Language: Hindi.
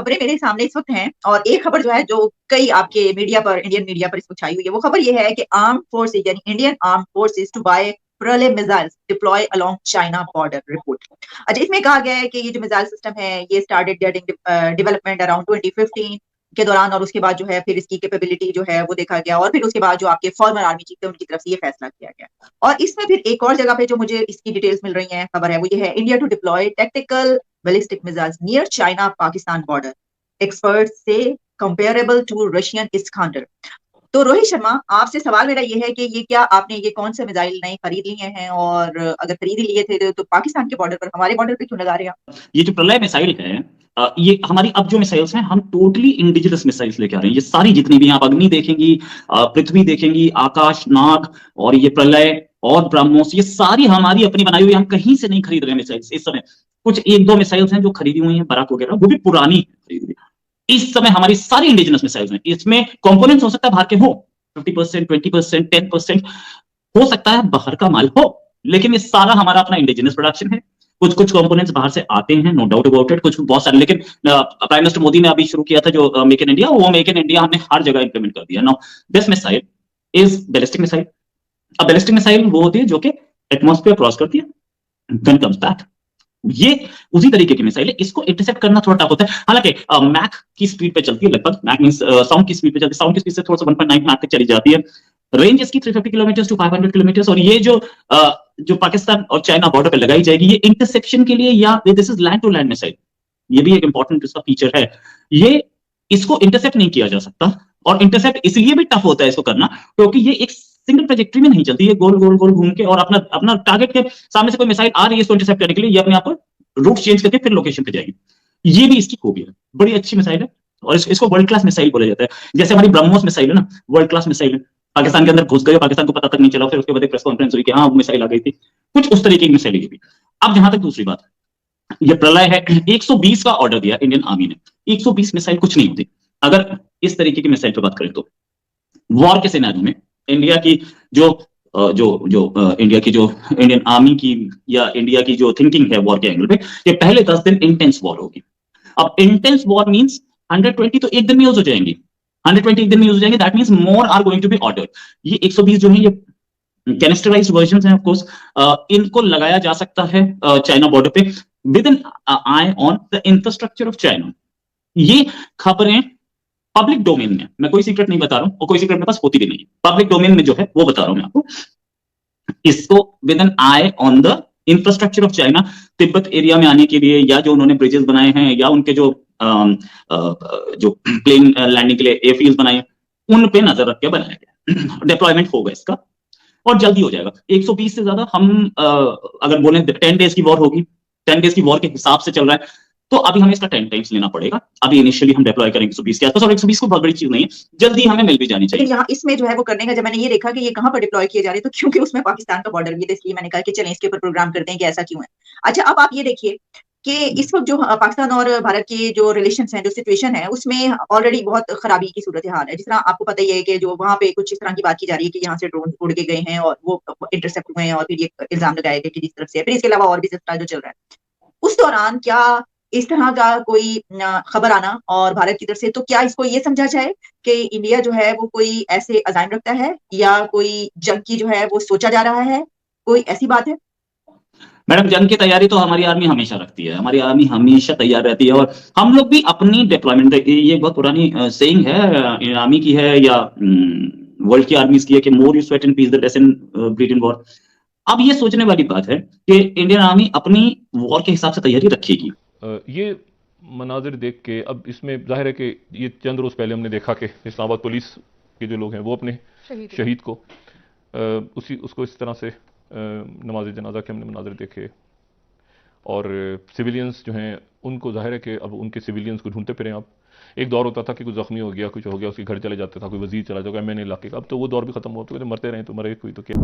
खबरें मेरे सामने इस वक्त हैं और एक खबर जो है जो कई आपके मीडिया पर इंडियन मीडिया पर इस वक्त छाई हुई है वो खबर ये है कि आर्म फोर्सेज यानी Indian arm forces to buy Pralay missiles deploy along China border report. अच्छा, इसमें कहा गया है कि ये जो मिसाइल सिस्टम है ये स्टार्टेड गेटिंग डेवलपमेंट अराउंड 2015 के दौरान और उसके बाद जो है फिर इसकी कैपेबिलिटी जो है वो देखा गया और फिर उसके बाद जो आपके फॉर्मर आर्मी चीफ थे उनकी तरफ से ये फैसला किया गया। और इसमें फिर एक और जगह पे जो मुझे इसकी डिटेल्स मिल रही हैं खबर है वो ये है India to deploy tactical ballistic missiles near China Pakistan border, expert से कंपेरेबल टू रशियन इस्कांडर। तो रोहित शर्मा, आपसे सवाल मेरा ये है कि ये क्या आपने ये कौन से मिसाइल नए खरीद लिए हैं और अगर खरीद लिए थे तो पाकिस्तान के बॉर्डर पर हमारे बॉर्डर पे क्यों लगा रहे हैं आप? ये जो प्रलय मिसाइल है, ये हमारी अब जो मिसाइल्स हैं हम टोटली इंडिजिनस मिसाइल्स लेके आ रहे हैं। ये सारी जितनी भी आप अग्नि देखेंगी, पृथ्वी देखेंगी, आकाश नाग और ये प्रलय और ब्रह्मोस, ये सारी हमारी अपनी बनाई हुई, हम कहीं से नहीं खरीद रहे हैं मिसाइल्स इस समय। कुछ एक दो मिसाइल्स हैं जो खरीदी हुई हैं, बराक वगैरह, वो भी पुरानी खरीदी हुई। इस समय हमारी सारी इंडिजिनस मिसाइल्स हैं। इसमें कंपोनेंट्स हो सकता है बाहर के हो, 50%, 20%, 10% हो सकता है बाहर का माल हो, लेकिन ये सारा हमारा अपना इंडिजिनस प्रोडक्शन है। कुछ कुछ कंपोनेंट्स बाहर से आते हैं, नो डाउट अबाउट इट, कुछ बहुत सारे। लेकिन प्राइम मिनिस्टर मोदी ने अभी शुरू किया था जो मेक इन इंडिया, वो मेक इन इंडिया हमने हर जगह इंप्लीमेंट कर दिया। Now this missile is ballistic missile. अब बैलिस्टिक मिसाइल वो होती है जो कि एटमॉस्फेयर क्रॉस करती है, देन कम्स बैक। ये उसी तरीके की मिसाइल है। इसको इंटरसेप्ट करना थोड़ा टफ होता है। हालांकि मैक की स्पीड पे चलती है, लगभग मैक मींस साउंड की स्पीड पे चलती है, साउंड की स्पीड से थोड़ा सा 1.9 मैक तक चली जाती है। रेंज इसकी 350 किलोमीटर टू 500 किलोमीटर। और ये जो पाकिस्तान और चाइना बॉर्डर पे लगाई जाएगी, ये इंटरसेप्शन के लिए, या this is land to land missile. ये भी एक इंपॉर्टेंट इसका फीचर है। ये इसको इंटरसेप्ट नहीं किया जा सकता, और इंटरसेप्ट इसलिए भी टफ होता है इसको करना क्योंकि ये एक सिंगल ट्रेजेक्टरी में नहीं चलती है, गोल गोल गोल घूम के, और अपना अपना टारगेट के सामने से कोई मिसाइल आ रही है इसको इंटरसेप्ट करने के लिए, ये अपने आप को रूट चेंज करके फिर लोकेशन पे जाएगी। ये भी इसकी खूबी है, बड़ी अच्छी मिसाइल है। और इसको वर्ल्ड क्लास मिसाइल बोला जाता है। जैसे हमारी ब्रह्मोस मिसाइल है ना, वर्ल्ड क्लास मिसाइल है। पाकिस्तान के अंदर घुस गए, पाकिस्तान को पता तक नहीं चला, फिर उसके बाद एक प्रेस कॉन्फ्रेंस हुई कि हाँ वो मिसाइल आ गई थी। कुछ उस तरीके की मिसाइल ये भी। अब जहां तक दूसरी बात, ये प्रलय है, 120 का ऑर्डर दिया इंडियन आर्मी ने। 120 मिसाइल कुछ नहीं होती अगर इस तरीके की मिसाइल पर बात करें तो। वॉर के सिनेरियो में इंडिया की जो इंडिया की जो इंडियन आर्मी की या इंडिया की जो थिंकिंग है वॉर के एंगल पे, ये पहले 10 दिन इंटेंस वॉर होगी। अब इंटेंस वॉर मींस 120 तो एक दिन में यूज हो जाएंगी, 120 एक दिन में यूज हो जाएंगे, that means more are going to be ordered. ये 120 जो है ये कैनिस्टराइज्ड वर्जन्स हैं ऑफ कोर्स। इनको लगाया जा सकता है चाइना बॉर्डर पे with an eye on the infrastructure of China. ये खबरें पब्लिक डोमेन में, मैं कोई सीक्रेट नहीं बता रहा हूं और कोई सीक्रेट मेरे पास होती भी नहीं है, पब्लिक डोमेन में जो है वो बता रहा हूं मैं आपको। इसको with an eye on the infrastructure of China, Tibet area में आने के लिए, या जो उन्होंने ब्रिजेस बनाए हैं, या उनके जो प्लेन लैंडिंग के लिए एयरफील्ड बनाए, उन पे नजर रख के बनाया गया। डिप्लॉयमेंट होगा इसका और जल्दी हो जाएगा। 120 से ज्यादा हम अगर बोले 10 डेज की वॉर होगी, 10 डेज की वॉर के हिसाब से चल रहा है, तो अभी हमें इसका 10 टाइम्स लेना पड़ेगा। अभी इनिशियली हम डिप्लॉय करेंगे 120 के आसपास, और 120 को बहुत बड़ी चीज नहीं है, जल्दी हमें मिल भी जानी चाहिए। यहाँ इसमें जो है वो करने का जब मैंने ये देखा कि ये कहाँ पर डिप्लॉय किए जा रहे हैं, तो क्योंकि उसमें पाकिस्तान का बॉर्डर भी है, इसलिए मैंने कहा कि चलें इसके ऊपर प्रोग्राम करते हैं कि ऐसा क्यों है। अच्छा, अब आप ये देखिए कि इस वक्त जो पाकिस्तान और भारत के जो रिलेशंस हैं, जो सिचुएशन है, उसमें ऑलरेडी बहुत खराबी की सूरत हाल है। जिस तरह आपको पता ही है कि जो वहां पे कुछ इस तरह की बात की जा रही है कि यहाँ से ड्रोन उड़ के गए हैं और वो इंटरसेप्ट हुए हैं और फिर ये इल्जाम लगाए गए कि जिस तरफ से, फिर इसके अलावा और भी सिलसिला जो चल रहा है, उस दौरान क्या इस तरह का कोई खबर आना और भारत की तरफ से, तो क्या इसको ये समझा जाए कि इंडिया जो है वो कोई ऐसे अजाइम रखता है या कोई जंग की जो है वो सोचा जा रहा है, कोई ऐसी बात है? मैडम, जंग की तैयारी तो हमारी आर्मी हमेशा रखती है, हमारी आर्मी हमेशा तैयार रहती है, और हम लोग भी अपनी डिप्लॉयमेंट, ये बहुत पुरानी सेइंग है आर्मी की है, या वर्ल्ड की आर्मीज की है कि more you sweat in peace the less in breed in war. अब ये सोचने वाली बात है कि इंडियन आर्मी अपनी वॉर के हिसाब से तैयारी रखेगी। ये मनाजिर देख के अब इसमें जाहिर है कि ये चंद रोज़ पहले हमने देखा कि इस्लामाबाद पुलिस के जो लोग हैं वो अपने शहीद को उसको इस तरह से नमाज जनाजा के हमने मनाजिर देखे, और सिविलियंस जो हैं उनको जाहिर है कि अब उनके सिविलियंस को ढूंढते फिरें। आप एक दौर होता था कि कोई जख्मी हो गया, कुछ हो गया, उसके घर चले जाते था, कोई वजीर चला जाएगा, मैंने इलाके का। अब तो वो दौर भी खत्म हो, तो मरते रहे तो मरे, कोई तो क्या।